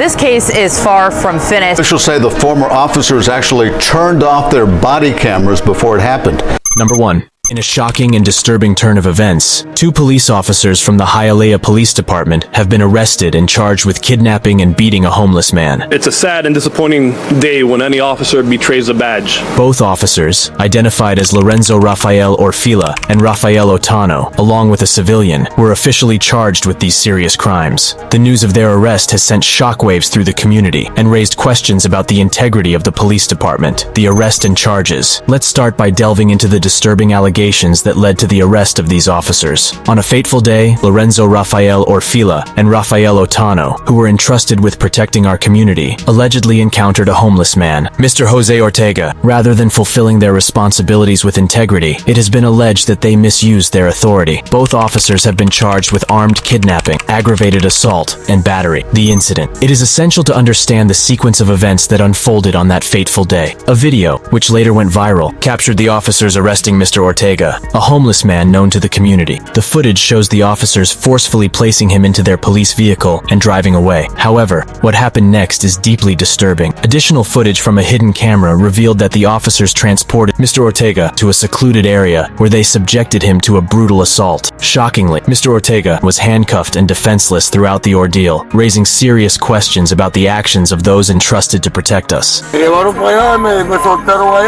This case is far from finished. Officials say the former officers actually turned off their body cameras before it happened. Number 1. In a shocking and disturbing turn of events, 2 police officers from the Hialeah Police Department have been arrested and charged with kidnapping and beating a homeless man. It's a sad and disappointing day when any officer betrays a badge. Both officers, identified as Lorenzo Rafael Orfila and Rafael Otano, along with a civilian, were officially charged with these serious crimes. The news of their arrest has sent shockwaves through the community and raised questions about the integrity of the police department, the arrest and charges. Let's start by delving into the disturbing allegations that led to the arrest of these officers. On a fateful day, Lorenzo Rafael Orfila and Rafael Otano, who were entrusted with protecting our community, allegedly encountered a homeless man, Mr. Jose Ortega. Rather than fulfilling their responsibilities with integrity, it has been alleged that they misused their authority. Both officers have been charged with armed kidnapping, aggravated assault, and battery. The incident. It is essential to understand the sequence of events that unfolded on that fateful day. A video, which later went viral, captured the officers arresting Mr. Ortega, a homeless man known to the community. The footage shows the officers forcefully placing him into their police vehicle and driving away. However, what happened next is deeply disturbing. Additional footage from a hidden camera revealed that the officers transported Mr. Ortega to a secluded area where they subjected him to a brutal assault. Shockingly, Mr. Ortega was handcuffed and defenseless throughout the ordeal, raising serious questions about the actions of those entrusted to protect us.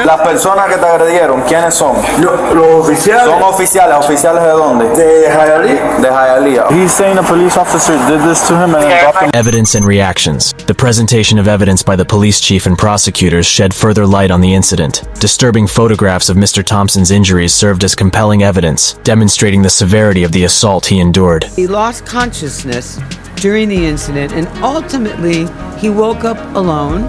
Las personas que te agredieron, ¿quiénes son? Los oficiales. Son oficiales. ¿Oficiales de dónde? De Hialeah. De Hialeah. He's saying a police officer did this to him and dropped him. Evidence and reactions. The presentation of evidence by the police chief and prosecutors shed further light on the incident. Disturbing photographs of Mr. Thompson's injuries served as compelling evidence, demonstrating the severity of the assault he endured. He lost consciousness during the incident and ultimately he woke up alone,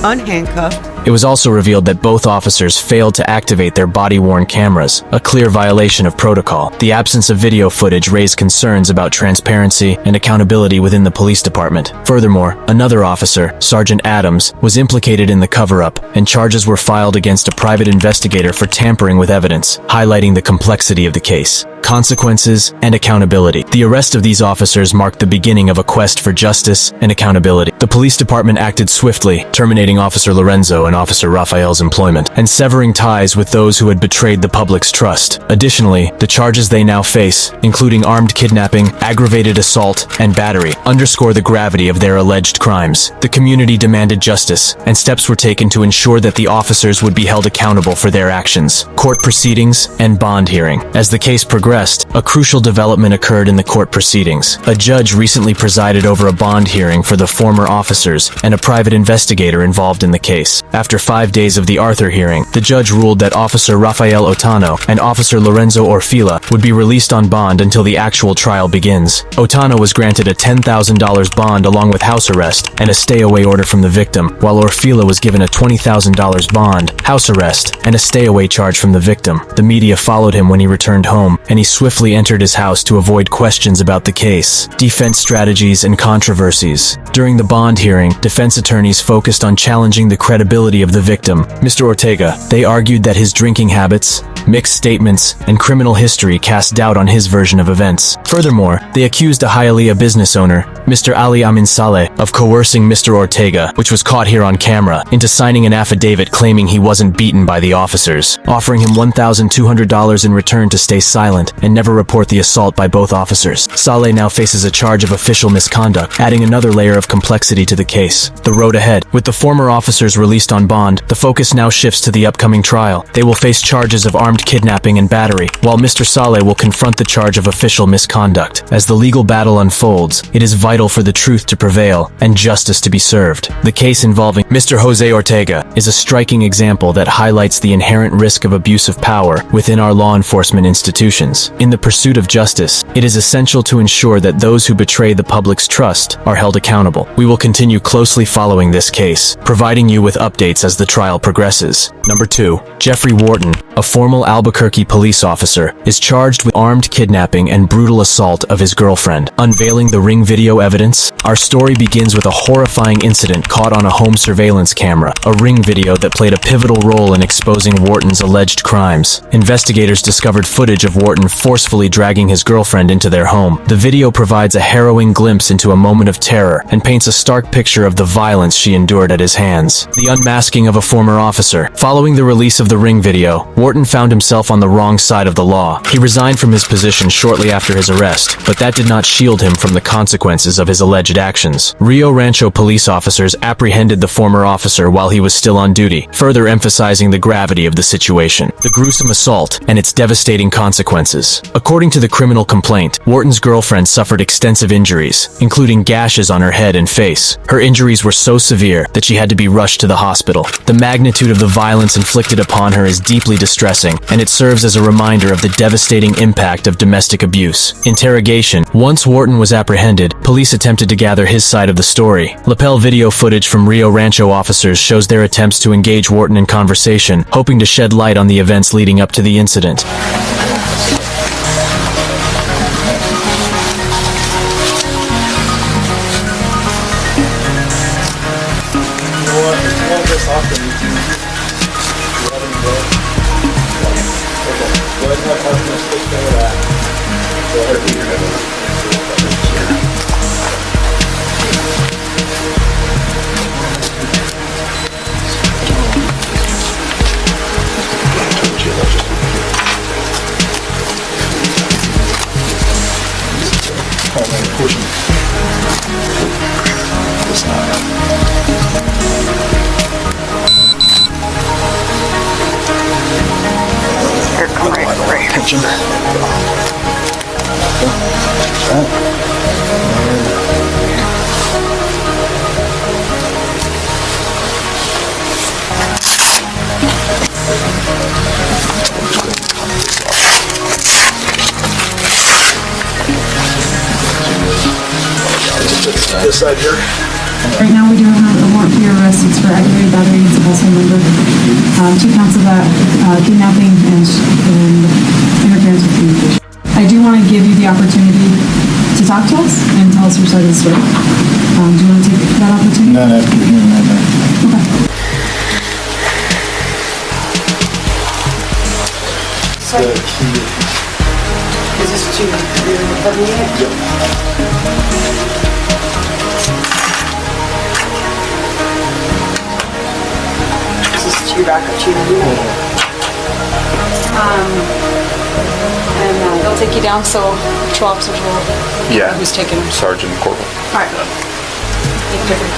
unhandcuffed. It was also revealed that both officers failed to activate their body-worn cameras, a clear violation of protocol. The absence of video footage raised concerns about transparency and accountability within the police department. Furthermore, another officer, Sergeant Adams, was implicated in the cover-up, and charges were filed against a private investigator for tampering with evidence, highlighting the complexity of the case. Consequences and accountability. The arrest of these officers marked the beginning of a quest for justice and accountability. The police department acted swiftly, terminating Officer Lorenzo and Officer Rafael's employment, and severing ties with those who had betrayed the public's trust. Additionally, the charges they now face, including armed kidnapping, aggravated assault, and battery, underscore the gravity of their alleged crimes. The community demanded justice, and steps were taken to ensure that the officers would be held accountable for their actions. Court proceedings and bond hearing. As the case progressed, a crucial development occurred in the court proceedings. A judge recently presided over a bond hearing for the former officers and a private investigator involved in the case. After 5 days of the Arthur hearing, the judge ruled that Officer Rafael Otano and Officer Lorenzo Orfila would be released on bond until the actual trial begins. Otano was granted a $10,000 bond along with house arrest and a stay-away order from the victim, while Orfila was given a $20,000 bond, house arrest, and a stay-away charge from the victim. The media followed him when he returned home, and he swiftly entered his house to avoid questions about the case. Defense strategies and controversies. During the bond hearing, defense attorneys focused on challenging the credibility of the victim, Mr. Ortega. They argued that his drinking habits, mixed statements, and criminal history cast doubt on his version of events. Furthermore, they accused a Hialeah business owner, Mr. Ali Amin Saleh, of coercing Mr. Ortega, which was caught here on camera, into signing an affidavit claiming he wasn't beaten by the officers, offering him $1,200 in return to stay silent and never report the assault by both officers. Saleh now faces a charge of official misconduct, adding another layer of complexity to the case. The road ahead. With the former officers released on bond, the focus now shifts to the upcoming trial. They will face charges of armed kidnapping and battery, while Mr. Saleh will confront the charge of official misconduct. As the legal battle unfolds, it is vital for the truth to prevail and justice to be served. The case involving Mr. Jose Ortega is a striking example that highlights the inherent risk of abuse of power within our law enforcement institutions. In the pursuit of justice, it is essential to ensure that those who betray the public's trust are held accountable. We will continue closely following this case, providing you with updates as the trial progresses. Number 2. Jeffrey Wharton, a former Albuquerque police officer, is charged with armed kidnapping and brutal assault of his girlfriend. Unveiling the ring video evidence, our story begins with a horrifying incident caught on a home surveillance camera, a ring video that played a pivotal role in exposing Wharton's alleged crimes. Investigators discovered footage of Wharton forcefully dragging his girlfriend into their home. The video provides a harrowing glimpse into a moment of terror and paints a stark picture of the violence she endured at his hands. The unmasking of a former officer. Following the release of the ring video, Wharton found himself on the wrong side of the law. He resigned from his position shortly after his arrest, but that did not shield him from the consequences of his alleged actions. Rio Rancho police officers apprehended the former officer while he was still on duty, further emphasizing the gravity of the situation, the gruesome assault, and its devastating consequences. According to the criminal complaint, Wharton's girlfriend suffered extensive injuries, including gashes on her head and face. Her injuries were so severe that she had to be rushed to the hospital. The magnitude of the violence inflicted upon her is deeply distressing, and it serves as a reminder of the devastating impact of domestic abuse. Interrogation. Once Wharton was apprehended, police attempted to gather his side of the story. Lapel video footage from Rio Rancho officers shows their attempts to engage Wharton in conversation, hoping to shed light on the events leading up to the incident. This side here. Right now, we do have a warrant for your arrest. It's for aggravated battery and suppressing member. 2 counts of that, kidnapping and interference with communication. I do want to give you the opportunity to talk to us and tell us your side of the story. Do you want to take that opportunity? Not after hearing that. Okay. The key. Is this to your recording unit? Yep. Your backup chief. And they'll take you down, so patrol officers will know who's taking him. Sergeant Corporal. All right. Thank you.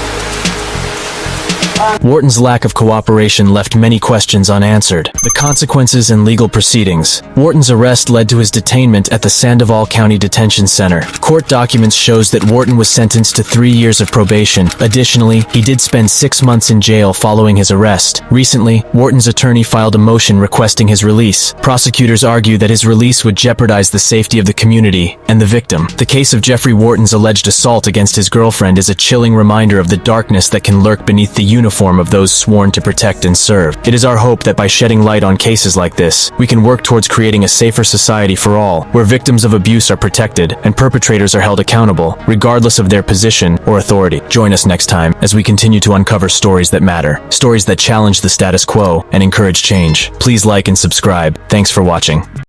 Wharton's lack of cooperation left many questions unanswered. The consequences and legal proceedings. Wharton's arrest led to his detainment at the Sandoval County Detention Center. Court documents shows that Wharton was sentenced to 3 years of probation. Additionally, he did spend 6 months in jail following his arrest. Recently, Wharton's attorney filed a motion requesting his release. Prosecutors argue that his release would jeopardize the safety of the community and the victim. The case of Jeffrey Wharton's alleged assault against his girlfriend is a chilling reminder of the darkness that can lurk beneath the uniform of those sworn to protect and serve. It is our hope that by shedding light on cases like this, we can work towards creating a safer society for all, where victims of abuse are protected and perpetrators are held accountable, regardless of their position or authority. Join us next time as we continue to uncover stories that matter, stories that challenge the status quo and encourage change. Please like and subscribe. Thanks for watching.